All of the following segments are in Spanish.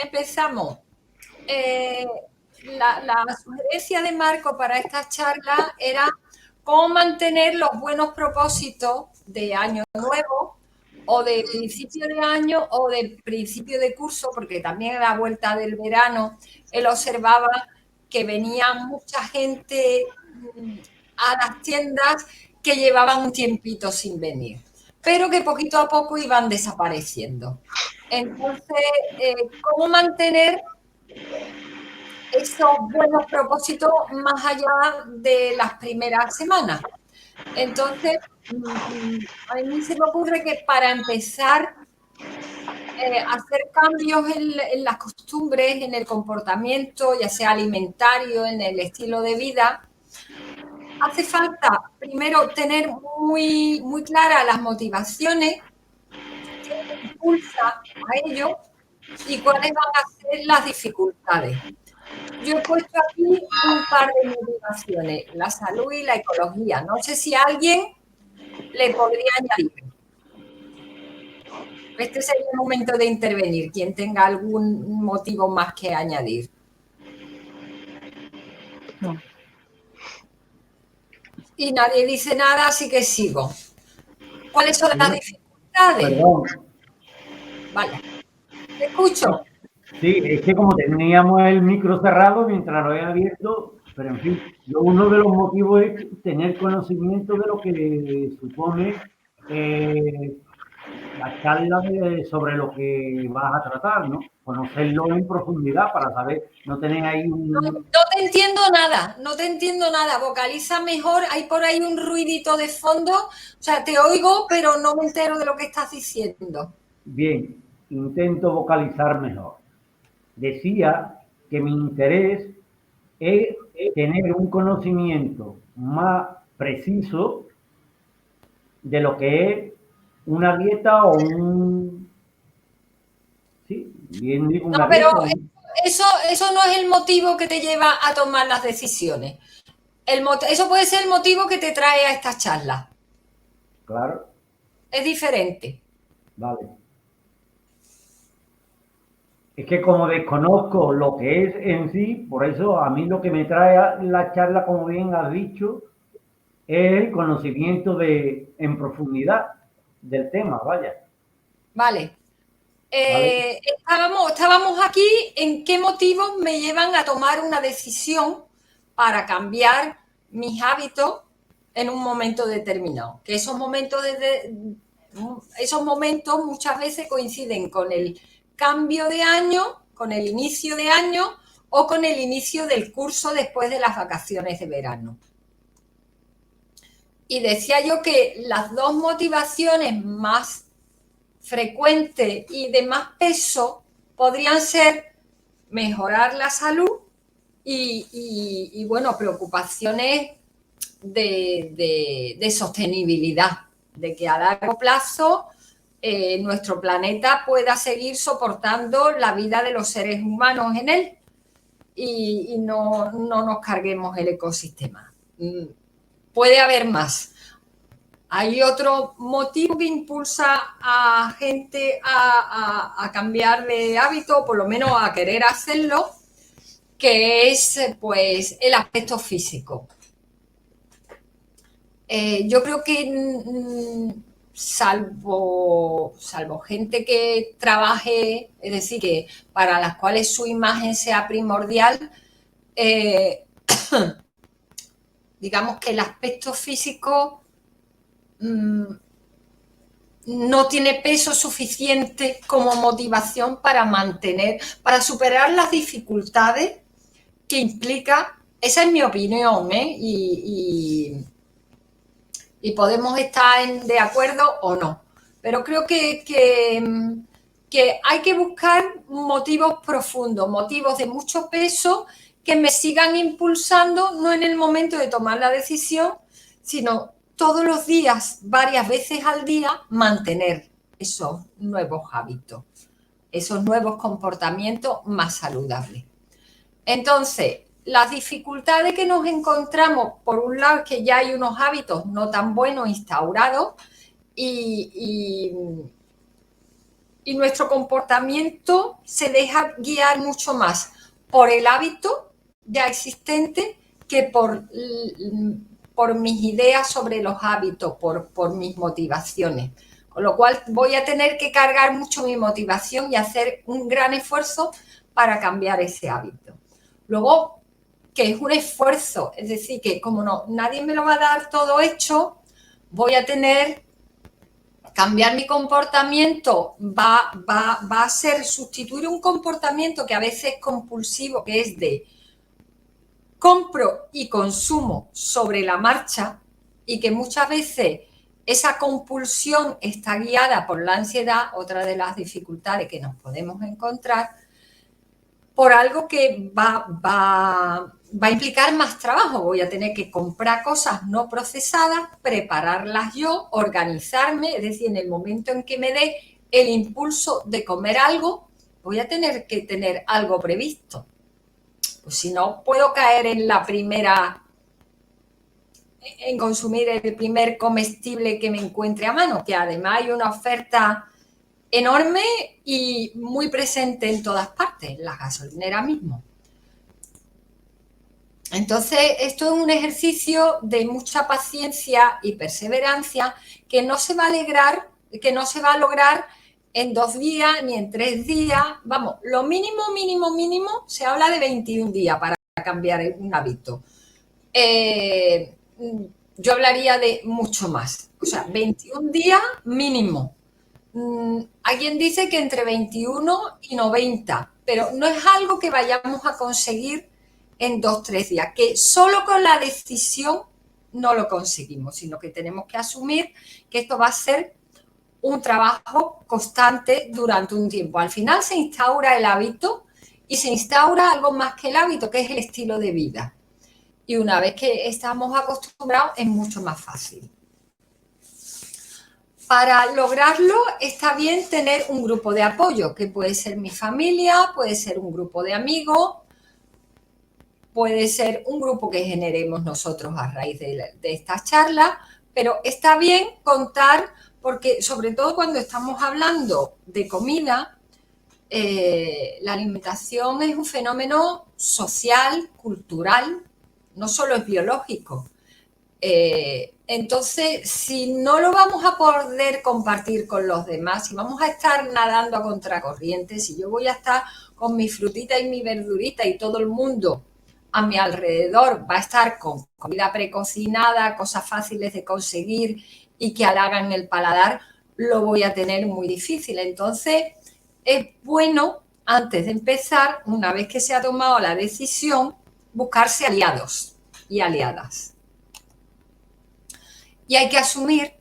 Empezamos. Eh, la sugerencia de Marco para esta charla era cómo mantener los buenos propósitos de año nuevo o de principio de año o de principio de curso, porque también a la vuelta del verano él observaba que venía mucha gente a las tiendas que llevaban un tiempito sin venir, pero que poquito a poco iban desapareciendo. Entonces, ¿cómo mantener esos buenos propósitos más allá de las primeras semanas? Entonces, a mí se me ocurre que para empezar hacer cambios en las costumbres, en el comportamiento, ya sea alimentario, en el estilo de vida, hace falta primero tener muy claras las motivaciones que impulsa a ello y cuáles van a ser las dificultades. Yo he puesto aquí un par de motivaciones, la salud y la ecología. No sé si alguien le podría añadir. Este sería el momento de intervenir, quien tenga algún motivo más que añadir. No. Y nadie dice nada, así que sigo. ¿Cuáles son las dificultades? Perdón. Vale, te escucho. Sí, es que como teníamos el micro cerrado mientras lo he abierto, pero en fin, uno de los motivos es tener conocimiento de lo que supone la charla sobre lo que vas a tratar, ¿no? Conocerlo en profundidad para saber, no tener ahí No, un... no te entiendo nada, no te entiendo nada. Vocaliza mejor, hay por ahí un ruidito de fondo. O sea, te oigo, pero no me entero de lo que estás diciendo. Bien, intento vocalizar mejor. Decía que mi interés es tener un conocimiento más preciso de lo que es una dieta o un... Sí, bien digo No, una pero dieta. eso no es el motivo que te lleva a tomar las decisiones. Eso puede ser el motivo que te trae a estas charlas. Claro, Es diferente. vale. Es que como desconozco lo que es en sí, por eso a mí lo que me trae a la charla, como bien has dicho, es el conocimiento en profundidad del tema, vaya. Vale. ¿Vale? Estábamos aquí en qué motivos me llevan a tomar una decisión para cambiar mis hábitos en un momento determinado. Que esos momentos muchas veces coinciden con el cambio de año, con el inicio de año o con el inicio del curso después de las vacaciones de verano. Y decía yo que las dos motivaciones más frecuentes y de más peso podrían ser mejorar la salud y bueno, preocupaciones de sostenibilidad, de que a largo plazo nuestro planeta pueda seguir soportando la vida de los seres humanos en él y no nos carguemos el ecosistema. Puede haber más. Hay otro motivo que impulsa a gente a cambiar de hábito, o por lo menos a querer hacerlo, que es pues el aspecto físico. Yo creo que salvo gente que trabaje, es decir, que para las cuales su imagen sea primordial, digamos que el aspecto físico no tiene peso suficiente como motivación para superar las dificultades que implica, esa es mi opinión, y podemos estar de acuerdo o no, pero creo que hay que buscar motivos profundos, motivos de mucho peso que me sigan impulsando, no en el momento de tomar la decisión, sino todos los días, varias veces al día, mantener esos nuevos hábitos, esos nuevos comportamientos más saludables. Entonces, las dificultades que nos encontramos, por un lado, es que ya hay unos hábitos no tan buenos instaurados y y nuestro comportamiento se deja guiar mucho más por el hábito ya existente que por mis ideas sobre los hábitos, por mis motivaciones. Con lo cual voy a tener que cargar mucho mi motivación y hacer un gran esfuerzo para cambiar ese hábito. Luego, que es un esfuerzo, es decir, que como no, nadie me lo va a dar todo hecho, voy a tener cambiar mi comportamiento, va a ser sustituir un comportamiento que a veces es compulsivo, que es de compro y consumo sobre la marcha, y que muchas veces esa compulsión está guiada por la ansiedad, otra de las dificultades que nos podemos encontrar, por algo que va a implicar más trabajo. Voy a tener que comprar cosas no procesadas, prepararlas yo, organizarme, es decir, en el momento en que me dé el impulso de comer algo, voy a tener que tener algo previsto. Pues si no, puedo caer en consumir el primer comestible que me encuentre a mano, que además hay una oferta enorme y muy presente en todas partes, en la gasolinera mismo. Entonces, esto es un ejercicio de mucha paciencia y perseverancia que no se va a lograr en 2 días ni en 3 días. Vamos, lo mínimo, se habla de 21 días para cambiar un hábito. Yo hablaría de mucho más, o sea, 21 días mínimo. Alguien dice que entre 21 y 90, pero no es algo que vayamos a conseguir en 2-3 días, que solo con la decisión no lo conseguimos, sino que tenemos que asumir que esto va a ser un trabajo constante durante un tiempo. Al final se instaura el hábito y se instaura algo más que el hábito, que es el estilo de vida. Y una vez que estamos acostumbrados es mucho más fácil. Para lograrlo está bien tener un grupo de apoyo, que puede ser mi familia, puede ser un grupo de amigos, puede ser un grupo que generemos nosotros a raíz de estas charlas, pero está bien contar, porque sobre todo cuando estamos hablando de comida, la alimentación es un fenómeno social, cultural, no solo es biológico. Entonces, si no lo vamos a poder compartir con los demás, si vamos a estar nadando a contracorriente, si yo voy a estar con mi frutita y mi verdurita y todo el mundo a mi alrededor va a estar con comida precocinada, cosas fáciles de conseguir y que halagan el paladar, lo voy a tener muy difícil. Entonces, es bueno, antes de empezar, una vez que se ha tomado la decisión, buscarse aliados y aliadas. Y hay que asumir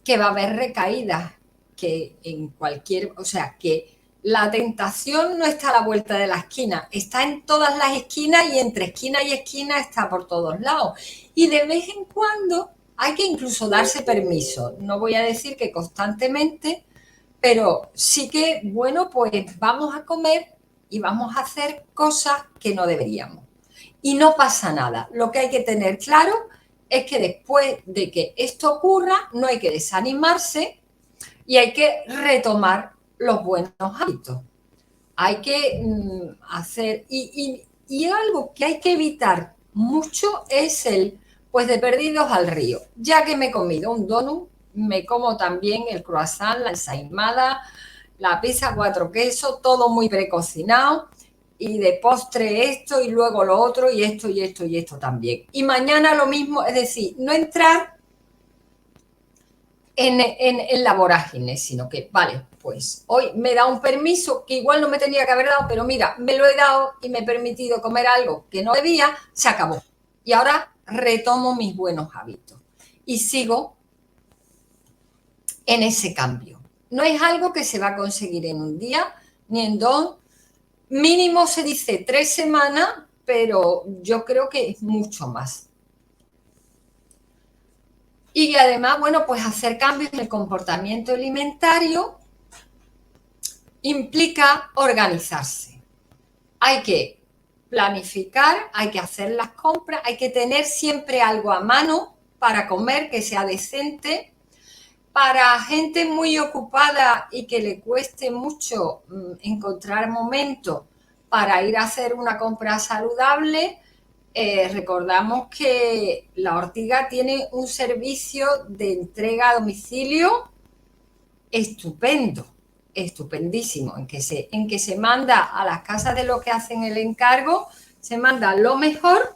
que va a haber recaídas, que en cualquier, o sea, que la tentación no está a la vuelta de la esquina, está en todas las esquinas y entre esquina y esquina está por todos lados. Y de vez en cuando hay que incluso darse permiso. No voy a decir que constantemente, pero sí que, bueno, pues vamos a comer y vamos a hacer cosas que no deberíamos. Y no pasa nada. Lo que hay que tener claro es que después de que esto ocurra, no hay que desanimarse y hay que retomar los buenos hábitos. Hay que hacer, y algo que hay que evitar mucho es pues de perdidos al río. Ya que me he comido un donut, me como también el croissant, la ensaimada, la pizza 4 quesos, todo muy precocinado, y de postre esto y luego lo otro y esto y esto y esto también. Y mañana lo mismo, es decir, no entrar en la vorágine, sino que, vale, pues hoy me da un permiso que igual no me tenía que haber dado, pero mira, me lo he dado y me he permitido comer algo que no debía, se acabó. Y ahora retomo mis buenos hábitos y sigo en ese cambio. No es algo que se va a conseguir en un día ni en 2. Mínimo se dice 3 semanas, pero yo creo que es mucho más. Y además, bueno, pues hacer cambios en el comportamiento alimentario implica organizarse. Hay que planificar, hay que hacer las compras, hay que tener siempre algo a mano para comer que sea decente. para gente muy ocupada y que le cueste mucho encontrar momentos para ir a hacer una compra saludable, recordamos que La Ortiga tiene un servicio de entrega a domicilio estupendo, estupendísimo, en que se manda a las casas de los que hacen el encargo, se manda lo mejor,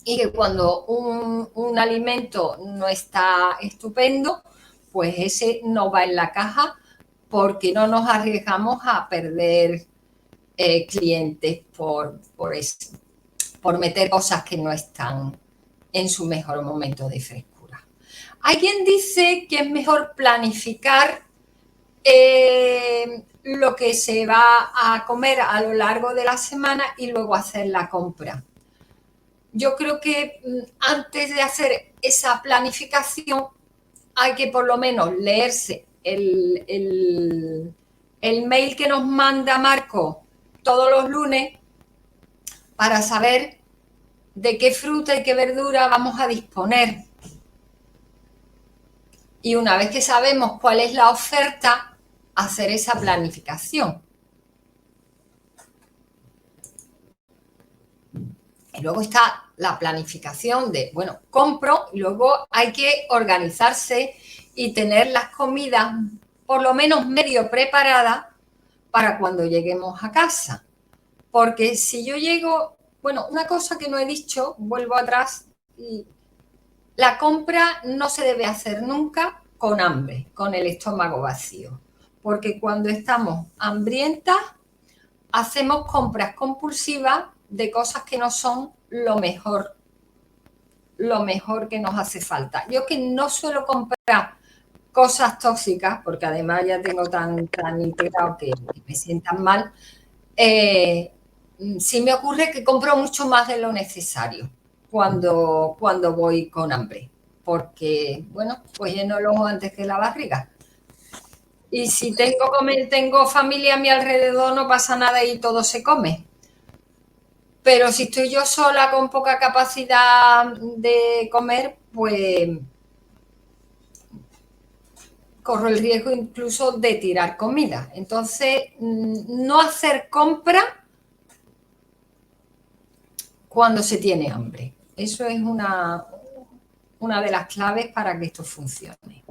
y que cuando un alimento no está estupendo, pues ese no va en la caja, porque no nos arriesgamos a perder clientes por meter cosas que no están en su mejor momento de frescura. Hay quien dice que es mejor planificar lo que se va a comer a lo largo de la semana y luego hacer la compra. Yo creo que antes de hacer esa planificación hay que por lo menos leerse el mail que nos manda Marco todos los lunes para saber de qué fruta y qué verdura vamos a disponer. Y una vez que sabemos cuál es la oferta, hacer esa planificación. Y luego está la planificación de, bueno, compro, y luego hay que organizarse y tener las comidas por lo menos medio preparadas para cuando lleguemos a casa. Porque si yo llego, bueno, una cosa que no he dicho, vuelvo atrás, y la compra no se debe hacer nunca con hambre, con el estómago vacío. Porque cuando estamos hambrientas, hacemos compras compulsivas de cosas que no son lo mejor que nos hace falta. Yo que no suelo comprar cosas tóxicas, porque además ya tengo tan integrado que me sientan mal, sí me ocurre que compro mucho más de lo necesario cuando voy con hambre, porque, bueno, pues lleno el ojo antes que la barriga. Y si tengo familia a mi alrededor, no pasa nada y todo se come. Pero si estoy yo sola con poca capacidad de comer, pues corro el riesgo incluso de tirar comida. Entonces, no hacer compra cuando se tiene hambre. Eso es una de las claves para que esto funcione.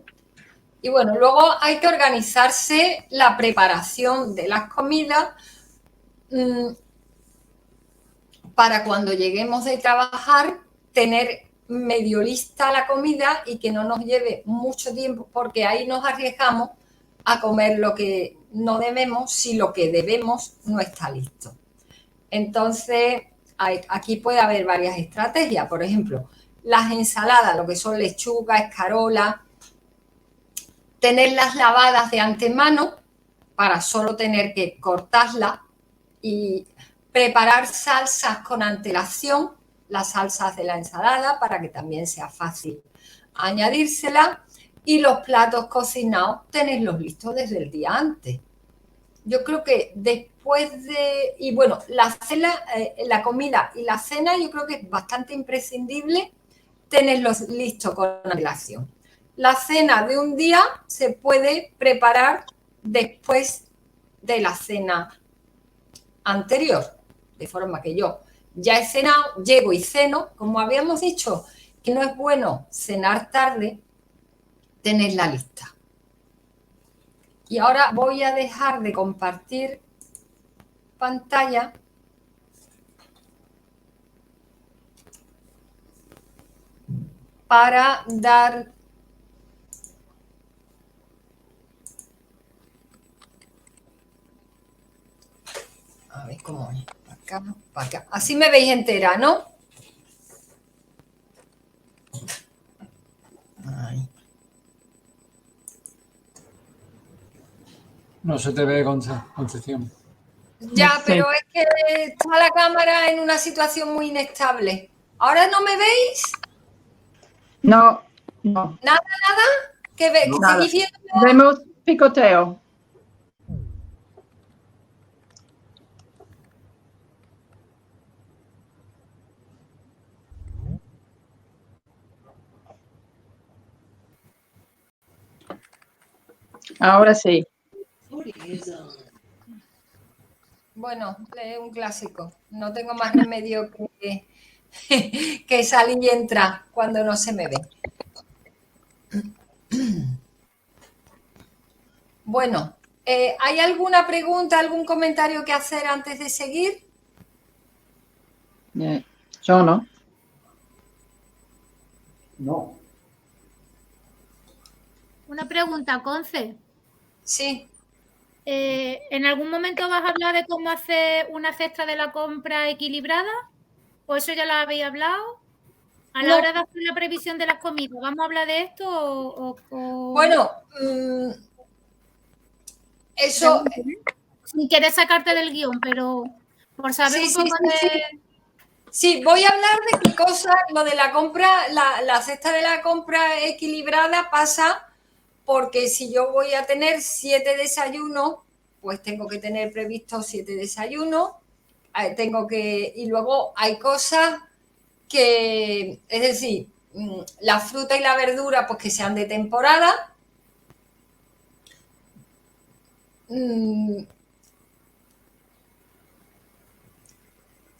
Y bueno, luego hay que organizarse la preparación de las comidas para cuando lleguemos de trabajar tener medio lista la comida y que no nos lleve mucho tiempo, porque ahí nos arriesgamos a comer lo que no debemos si lo que debemos no está listo. Entonces, aquí puede haber varias estrategias. Por ejemplo, las ensaladas, lo que son lechuga, escarola, tenerlas lavadas de antemano para solo tener que cortarlas y preparar salsas con antelación, las salsas de la ensalada, para que también sea fácil añadírsela, y los platos cocinados, tenerlos listos desde el día antes. Yo creo que después de, y bueno, la comida y la cena, yo creo que es bastante imprescindible tenerlos listos con antelación. La cena de un día se puede preparar después de la cena anterior, de forma que yo ya he cenado, llego y ceno, como habíamos dicho, que no es bueno cenar tarde, tener la lista. Y ahora voy a dejar de compartir pantalla para dar a ver cómo acá, para acá. Así me veis entera, ¿no? Ahí. No se te ve, Concepción. Ya, pero es que está la cámara en una situación muy inestable. ¿Ahora no me veis? No, no. ¿Nada? ¿Que Nada. seguís viendo? Vemos picoteo. Ahora sí. Bueno, es un clásico. No tengo más remedio que, que salir y entrar cuando no se me ve. Bueno, ¿hay alguna pregunta, algún comentario que hacer antes de seguir? Yo no. No. Una pregunta, Conce. Sí. ¿En algún momento vas a hablar de cómo hacer una cesta de la compra equilibrada? ¿O eso ya lo habéis hablado? A la hora de hacer la previsión de las comidas, ¿vamos a hablar de esto o... Bueno, eso... Sin querer sacarte del guión, pero por saber un poco de... Sí, voy a hablar de qué cosa, lo de la compra, la cesta de la compra equilibrada pasa porque si yo voy a tener 7 desayunos, pues tengo que tener previsto 7 desayunos, y luego hay cosas que, es decir, la fruta y la verdura, pues que sean de temporada.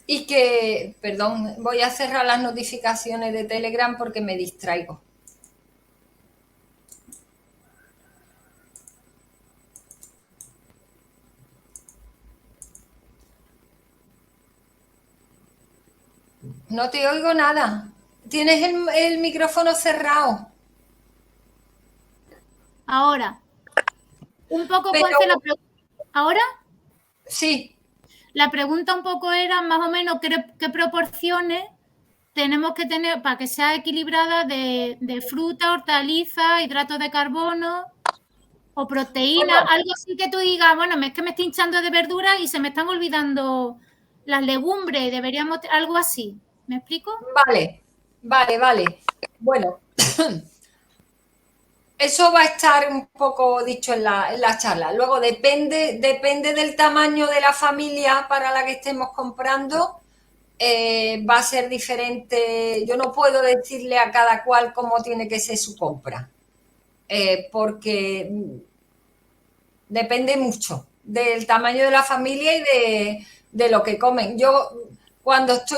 Y que, perdón, voy a cerrar las notificaciones de Telegram porque me distraigo. No te oigo nada. Tienes el micrófono cerrado. Ahora. Un poco, Pero... Conce, la pregunta. ¿Ahora? Sí. La pregunta un poco era más o menos qué proporciones tenemos que tener para que sea equilibrada de fruta, hortaliza, hidratos de carbono o proteína, algo así que tú digas, bueno, es que me estoy hinchando de verduras y se me están olvidando las legumbres, deberíamos, algo así. ¿Me explico? Vale. Bueno, eso va a estar un poco dicho en la charla. Luego depende del tamaño de la familia para la que estemos comprando. Va a ser diferente. Yo no puedo decirle a cada cual cómo tiene que ser su compra, porque depende mucho del tamaño de la familia y de lo que comen. Yo, cuando está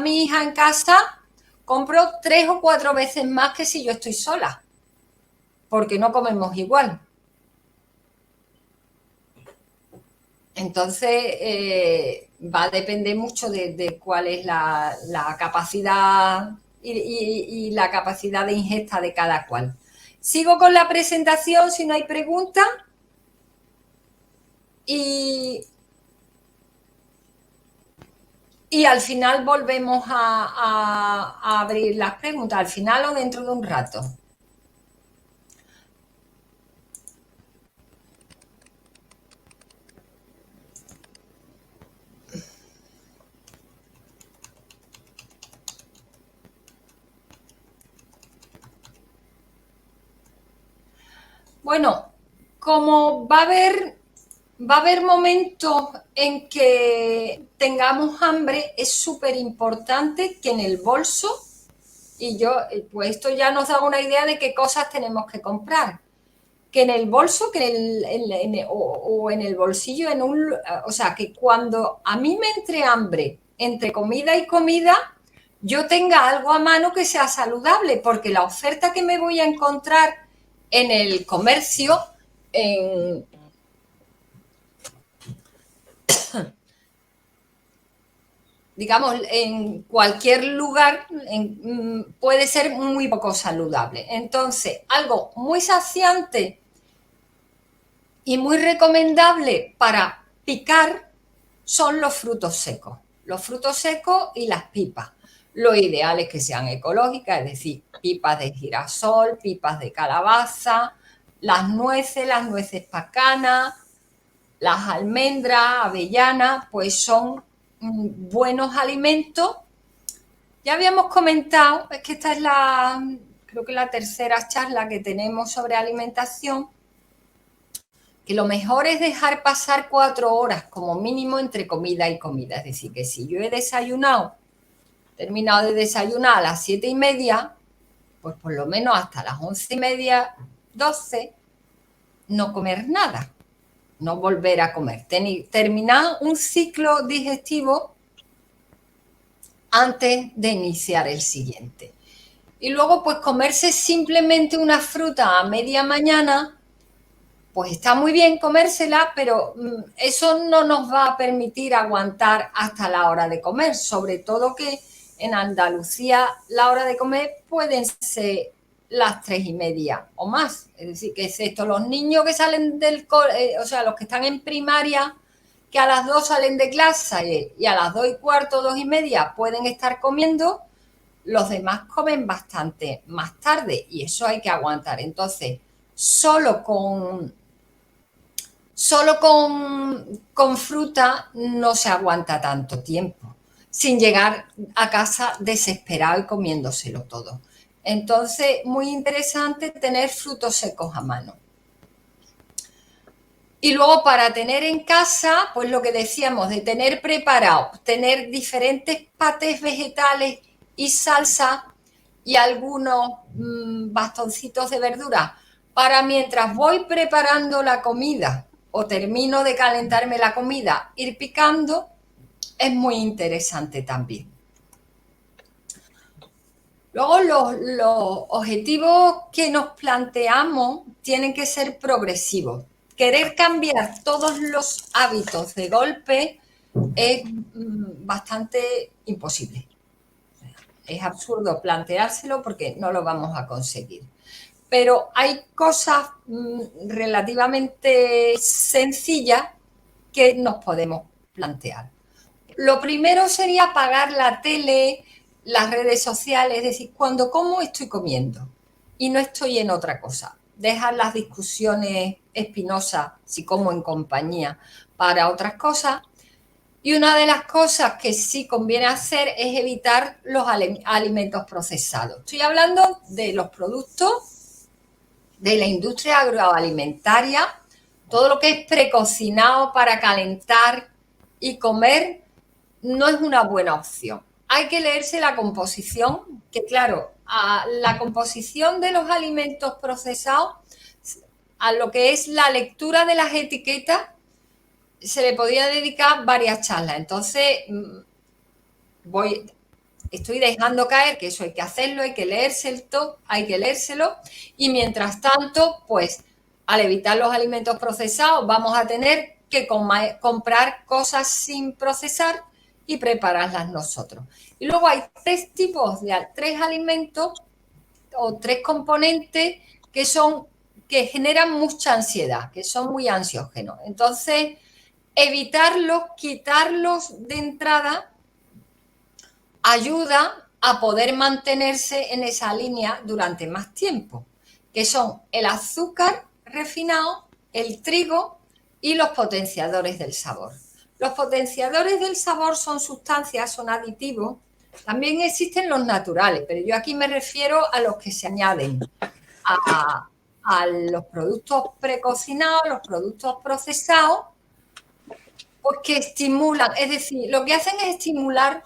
mi hija en casa, compro 3 o 4 veces más que si yo estoy sola, porque no comemos igual. Entonces, va a depender mucho de cuál es la capacidad y la capacidad de ingesta de cada cual. Sigo con la presentación si no hay preguntas. Y al final volvemos a abrir las preguntas, al final o dentro de un rato. Bueno, como va a haber momentos en que tengamos hambre, es súper importante que en el bolso, pues esto ya nos da una idea de qué cosas tenemos que comprar, que en el bolso o en el bolsillo, o sea, que cuando a mí me entre hambre, entre comida y comida, yo tenga algo a mano que sea saludable, porque la oferta que me voy a encontrar en el comercio, digamos, en cualquier lugar, puede ser muy poco saludable. Entonces, algo muy saciante y muy recomendable para picar son los frutos secos. Los frutos secos y las pipas. Lo ideal es que sean ecológicas, es decir, pipas de girasol, pipas de calabaza, las nueces pacanas, las almendras, avellanas, pues son buenos alimentos. Ya habíamos comentado, es que esta es creo que la tercera charla que tenemos sobre alimentación, que lo mejor es dejar pasar 4 horas como mínimo entre comida y comida. Es decir, que si yo he terminado de desayunar a las 7:30, pues por lo menos hasta las 11:30, 12, no comer nada, no volver a comer, terminar un ciclo digestivo antes de iniciar el siguiente. Y luego, pues comerse simplemente una fruta a media mañana, pues está muy bien comérsela, pero eso no nos va a permitir aguantar hasta la hora de comer, sobre todo que en Andalucía la hora de comer pueden ser las 3:30 o más. Es decir, que excepto los niños que salen del cole, o sea, los que están en primaria, que a las 2 salen de clase y a las 2:15, 2:30 pueden estar comiendo, los demás comen bastante más tarde y eso hay que aguantar. Entonces, solo con fruta no se aguanta tanto tiempo, sin llegar a casa desesperado y comiéndoselo todo. Entonces, muy interesante tener frutos secos a mano. Y luego para tener en casa, pues lo que decíamos, de tener preparado, tener diferentes patés vegetales y salsa y algunos bastoncitos de verdura para mientras voy preparando la comida o termino de calentarme la comida, ir picando, es muy interesante también. Luego los objetivos que nos planteamos tienen que ser progresivos. Querer cambiar todos los hábitos de golpe es bastante imposible. Es absurdo planteárselo porque no lo vamos a conseguir. Pero hay cosas relativamente sencillas que nos podemos plantear. Lo primero sería apagar la tele, las redes sociales, es decir, cuando como estoy comiendo y no estoy en otra cosa. Dejar las discusiones espinosas, si como en compañía, para otras cosas. Y una de las cosas que sí conviene hacer es evitar los alimentos procesados. Estoy hablando de los productos de la industria agroalimentaria, todo lo que es precocinado para calentar y comer no es una buena opción. Hay que leerse la composición, que claro, a la composición de los alimentos procesados, a lo que es la lectura de las etiquetas, se le podía dedicar varias charlas. Entonces, estoy dejando caer que eso hay que hacerlo, hay que leérselo, y mientras tanto, pues, al evitar los alimentos procesados, vamos a tener que comprar cosas sin procesar y prepararlas nosotros. Y luego hay tres alimentos o tres componentes que generan mucha ansiedad, que son muy ansiógenos. Entonces, evitarlos, quitarlos de entrada, ayuda a poder mantenerse en esa línea durante más tiempo, que son el azúcar refinado, el trigo y los potenciadores del sabor. Los potenciadores del sabor son sustancias, son aditivos. También existen los naturales, pero yo aquí me refiero a los que se añaden a los productos precocinados, los productos procesados, pues que estimulan, es decir, lo que hacen es estimular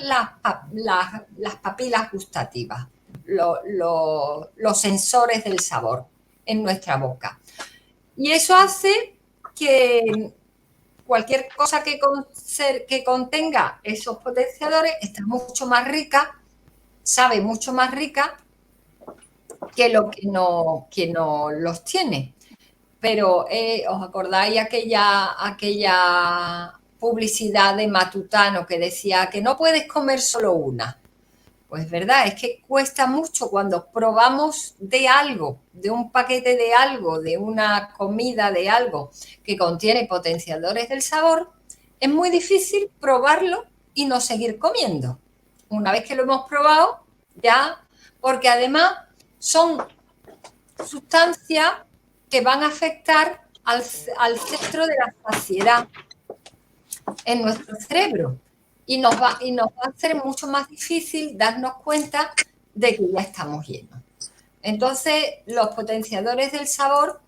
las papilas gustativas, los sensores del sabor en nuestra boca. Y eso hace que cualquier cosa que contenga esos potenciadores está mucho más rica, sabe mucho más rica que lo que no los tiene. Pero ¿os acordáis aquella publicidad de Matutano que decía que no puedes comer solo una? Pues verdad, es que cuesta mucho cuando probamos de algo, de un paquete de algo, de una comida de algo que contiene potenciadores del sabor, es muy difícil probarlo y no seguir comiendo. Una vez que lo hemos probado, ya, porque además son sustancias que van a afectar al centro de la saciedad en nuestro cerebro y nos va a hacer mucho más difícil darnos cuenta de que ya estamos llenos. Entonces, los potenciadores del sabor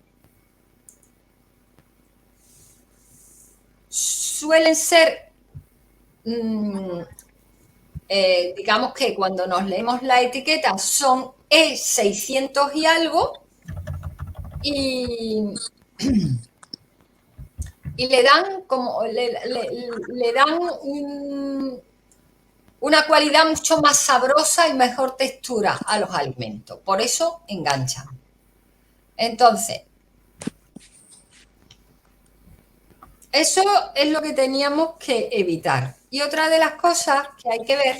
suelen ser, digamos que cuando nos leemos la etiqueta son E600 y algo, y, y le dan como le dan una cualidad mucho más sabrosa y mejor textura a los alimentos. Por eso enganchan. Entonces, eso es lo que teníamos que evitar. Y otra de las cosas que hay que ver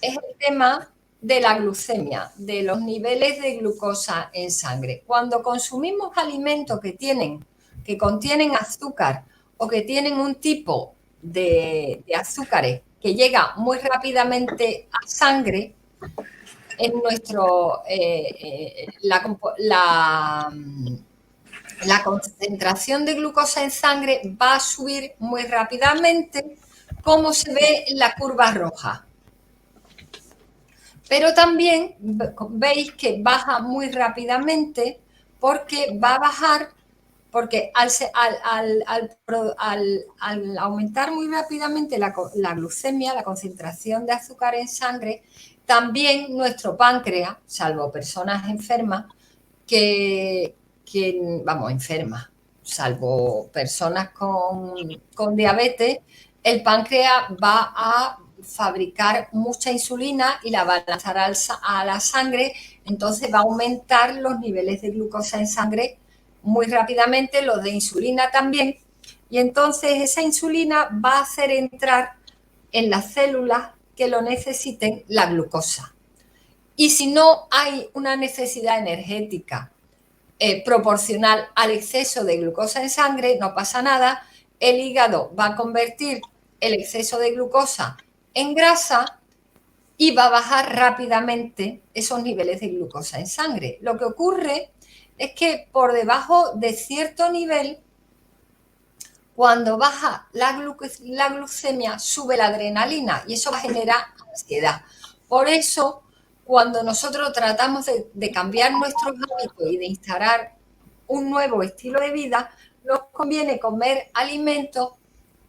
es el tema de la glucemia, de los niveles de glucosa en sangre. Cuando consumimos alimentos que contienen azúcar o que tienen un tipo de azúcares que llega muy rápidamente a sangre, en nuestro la concentración de glucosa en sangre va a subir muy rápidamente, como se ve en la curva roja. Pero también veis que baja muy rápidamente porque va a bajar, porque al aumentar muy rápidamente la glucemia, la concentración de azúcar en sangre, también nuestro páncreas, salvo personas enfermas, enfermas, salvo personas con diabetes, el páncreas va a fabricar mucha insulina y la va a lanzar a la sangre, entonces va a aumentar los niveles de glucosa en sangre muy rápidamente, los de insulina también, y entonces esa insulina va a hacer entrar en las células que lo necesiten la glucosa. Y si no hay una necesidad energética proporcional al exceso de glucosa en sangre, no pasa nada, el hígado va a convertir el exceso de glucosa en grasa y va a bajar rápidamente esos niveles de glucosa en sangre. Lo que ocurre es que por debajo de cierto nivel, cuando baja la glucemia, sube la adrenalina y eso va a generar ansiedad. Por eso, cuando nosotros tratamos de cambiar nuestros hábitos y de instalar un nuevo estilo de vida, nos conviene comer alimentos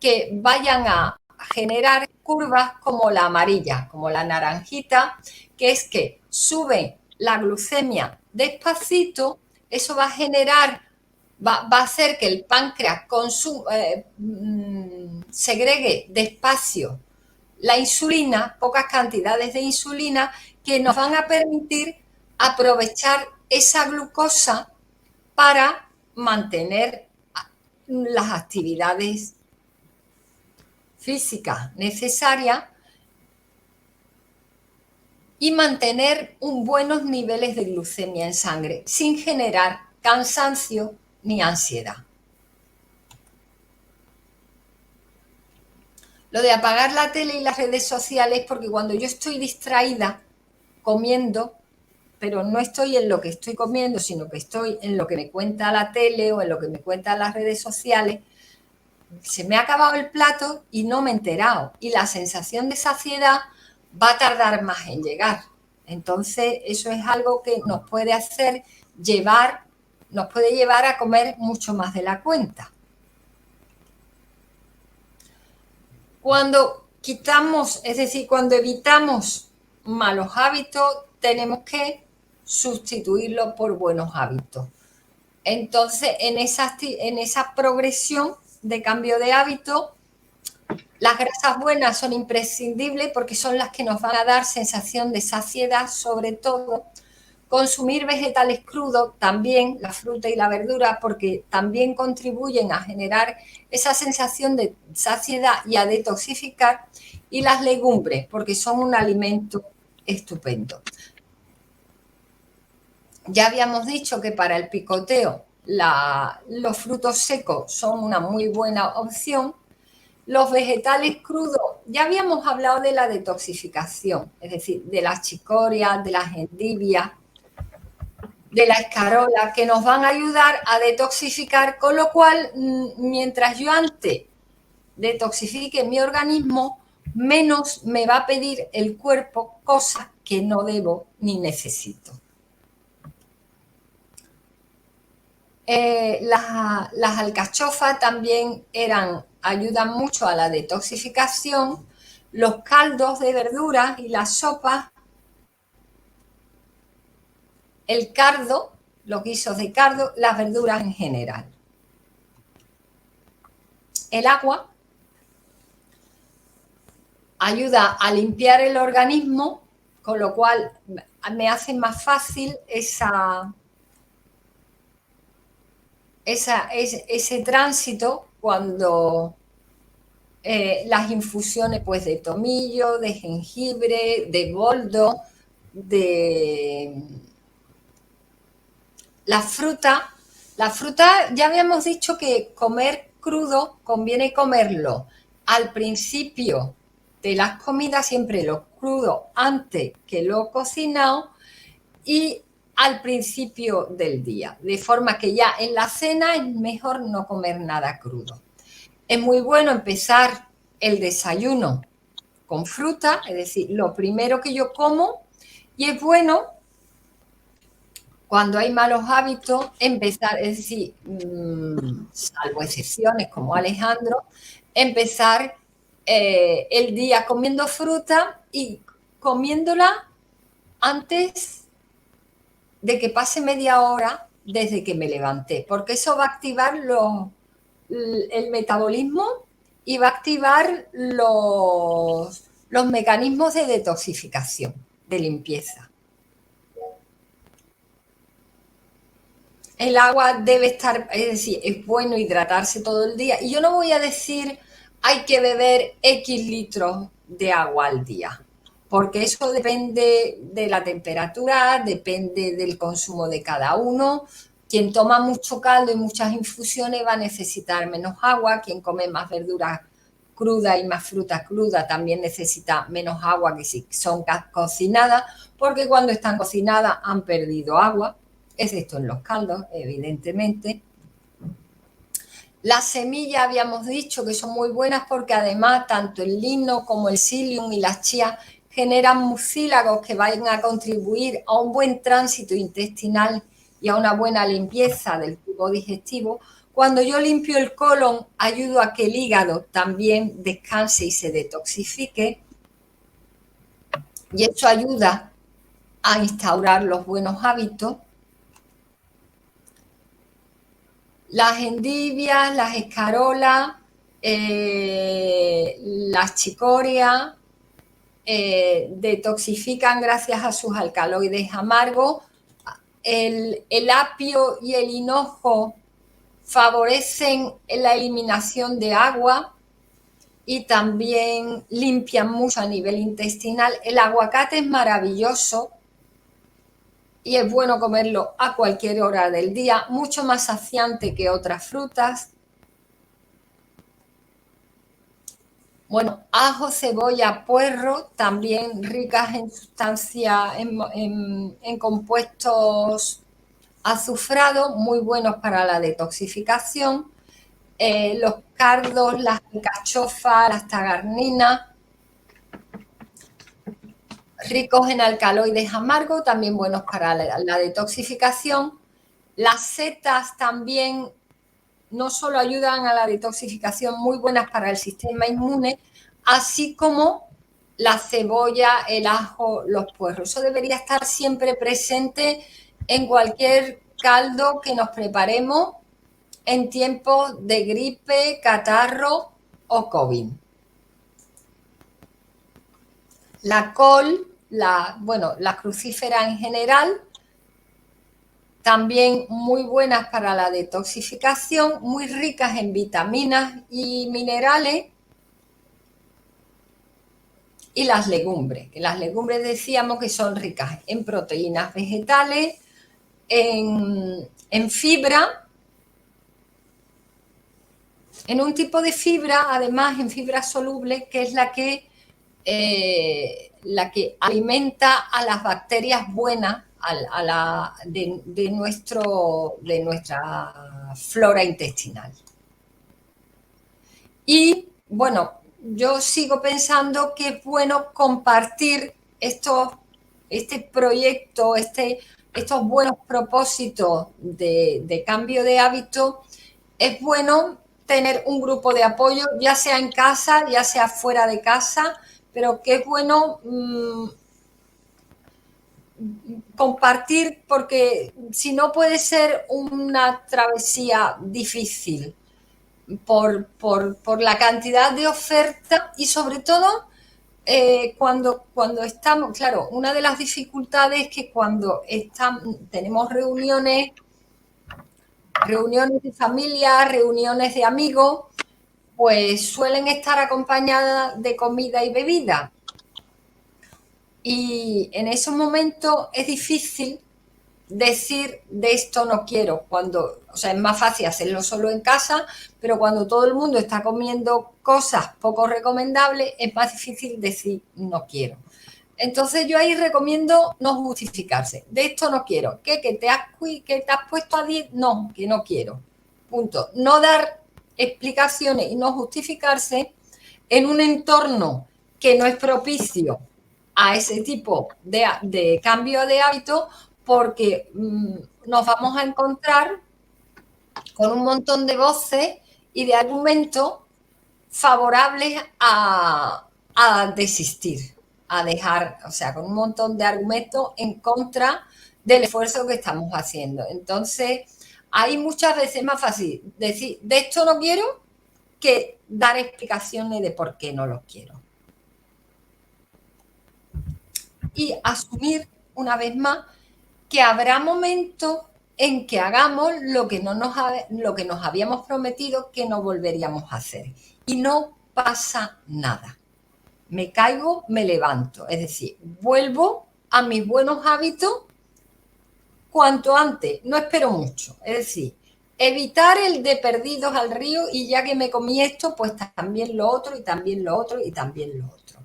que vayan a generar curvas como la amarilla, como la naranjita, que es que sube la glucemia despacito, eso va a generar, va a hacer que el páncreas segregue despacio la insulina, pocas cantidades de insulina, que nos van a permitir aprovechar esa glucosa para mantener las actividades físicas necesarias y mantener buenos niveles de glucemia en sangre sin generar cansancio ni ansiedad. Lo de apagar la tele y las redes sociales, porque cuando yo estoy distraída comiendo, pero no estoy en lo que estoy comiendo, sino que estoy en lo que me cuenta la tele o en lo que me cuentan las redes sociales, se me ha acabado el plato y no me he enterado. Y la sensación de saciedad va a tardar más en llegar. Entonces, eso es algo que nos puede llevar a comer mucho más de la cuenta. Cuando quitamos, es decir, cuando evitamos malos hábitos, tenemos que sustituirlos por buenos hábitos. Entonces, en esa progresión de cambio de hábito, las grasas buenas son imprescindibles porque son las que nos van a dar sensación de saciedad, sobre todo. Consumir vegetales crudos también, la fruta y la verdura, porque también contribuyen a generar esa sensación de saciedad y a detoxificar. Y las legumbres, porque son un alimento estupendo. Ya habíamos dicho que para el picoteo los frutos secos son una muy buena opción. Los vegetales crudos, ya habíamos hablado de la detoxificación, es decir, de las chicorias, de las endivias, de la escarola, que nos van a ayudar a detoxificar, con lo cual, mientras yo antes detoxifique mi organismo, menos me va a pedir el cuerpo cosas que no debo ni necesito. Las alcachofas también ayudan mucho a la detoxificación. Los caldos de verduras y las sopas. El cardo los guisos de cardo, las verduras en general. El agua ayuda a limpiar el organismo, con lo cual me hace más fácil ese tránsito cuando las infusiones pues, de tomillo, de jengibre, de boldo, de la fruta. La fruta ya habíamos dicho que comer crudo conviene comerlo al principio de las comidas, siempre lo crudo antes que lo cocinado y al principio del día, de forma que ya en la cena es mejor no comer nada crudo. Es muy bueno empezar el desayuno con fruta, es decir, lo primero que yo como, y es bueno, cuando hay malos hábitos, empezar, es decir, salvo excepciones como Alejandro, empezar el día comiendo fruta y comiéndola antes de que pase media hora desde que me levanté, porque eso va a activar el metabolismo y va a activar los mecanismos de detoxificación, de limpieza. El agua debe estar, es decir, es bueno hidratarse todo el día. Y yo no voy a decir hay que beber X litros de agua al día, porque eso depende de la temperatura, depende del consumo de cada uno. Quien toma mucho caldo y muchas infusiones va a necesitar menos agua. Quien come más verduras crudas y más fruta cruda también necesita menos agua que si son cocinadas, porque cuando están cocinadas han perdido agua, excepto en los caldos, evidentemente. Las semillas habíamos dicho que son muy buenas porque además tanto el lino como el psyllium y las chías generan mucílagos que van a contribuir a un buen tránsito intestinal y a una buena limpieza del tubo digestivo. Cuando yo limpio el colon, ayudo a que el hígado también descanse y se detoxifique. Y esto ayuda a instaurar los buenos hábitos. Las endivias, las escarolas, las chicorias detoxifican gracias a sus alcaloides amargos. El apio y el hinojo favorecen la eliminación de agua y también limpian mucho a nivel intestinal. El aguacate es maravilloso y es bueno comerlo a cualquier hora del día, mucho más saciante que otras frutas. Bueno, ajo, cebolla, puerro, también ricas en sustancias, en compuestos azufrados, muy buenos para la detoxificación. Los cardos, las alcachofas, las tagarninas, ricos en alcaloides amargos, también buenos para la detoxificación. Las setas también no solo ayudan a la detoxificación, muy buenas para el sistema inmune, así como la cebolla, el ajo, los puerros. Eso debería estar siempre presente en cualquier caldo que nos preparemos en tiempos de gripe, catarro o COVID. La col, las crucíferas en general, también muy buenas para la detoxificación, muy ricas en vitaminas y minerales. Y las legumbres, que las legumbres decíamos que son ricas en proteínas vegetales, en fibra, en un tipo de fibra, además en fibra soluble, que es la que alimenta a las bacterias buenas de nuestra flora intestinal. Y bueno, yo sigo pensando que es bueno compartir este proyecto, estos buenos propósitos de cambio de hábito. Es bueno tener un grupo de apoyo, ya sea en casa, ya sea fuera de casa, pero que es bueno compartir, porque si no puede ser una travesía difícil por la cantidad de oferta y sobre todo cuando estamos, claro, una de las dificultades es que cuando tenemos reuniones de familia, reuniones de amigos, pues suelen estar acompañadas de comida y bebida. Y en esos momentos es difícil decir de esto no quiero, o sea, es más fácil hacerlo solo en casa, pero cuando todo el mundo está comiendo cosas poco recomendables, es más difícil decir no quiero. Entonces yo ahí recomiendo no justificarse. De esto no quiero. ¿Qué? ¿Que te has puesto a dieta? No, que no quiero. Punto. No dar explicaciones y no justificarse en un entorno que no es propicio a ese tipo de cambio de hábito, porque nos vamos a encontrar con un montón de voces y de argumentos favorables a desistir, a dejar, o sea, con un montón de argumentos en contra del esfuerzo que estamos haciendo. Entonces, ahí muchas veces es más fácil decir, de esto no quiero, que dar explicaciones de por qué no lo quiero. Y asumir, una vez más, que habrá momentos en que hagamos lo que nos habíamos prometido que no volveríamos a hacer. Y no pasa nada. Me caigo, me levanto. Es decir, vuelvo a mis buenos hábitos cuanto antes. No espero mucho. Es decir, evitar el de perdidos al río y ya que me comí esto, pues también lo otro y también lo otro y también lo otro.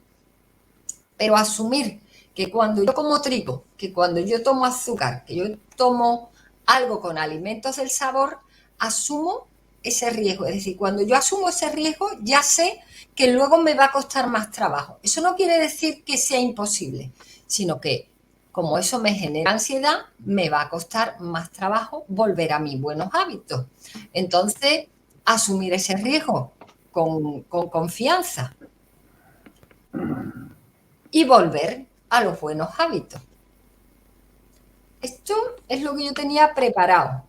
Pero asumir que cuando yo como trigo, que cuando yo tomo azúcar, que yo tomo algo con alimentos del sabor, asumo ese riesgo. Es decir, cuando yo asumo ese riesgo, ya sé que luego me va a costar más trabajo. Eso no quiere decir que sea imposible, sino que como eso me genera ansiedad, me va a costar más trabajo volver a mis buenos hábitos. Entonces, asumir ese riesgo con confianza y volver a los buenos hábitos. Esto es lo que yo tenía preparado.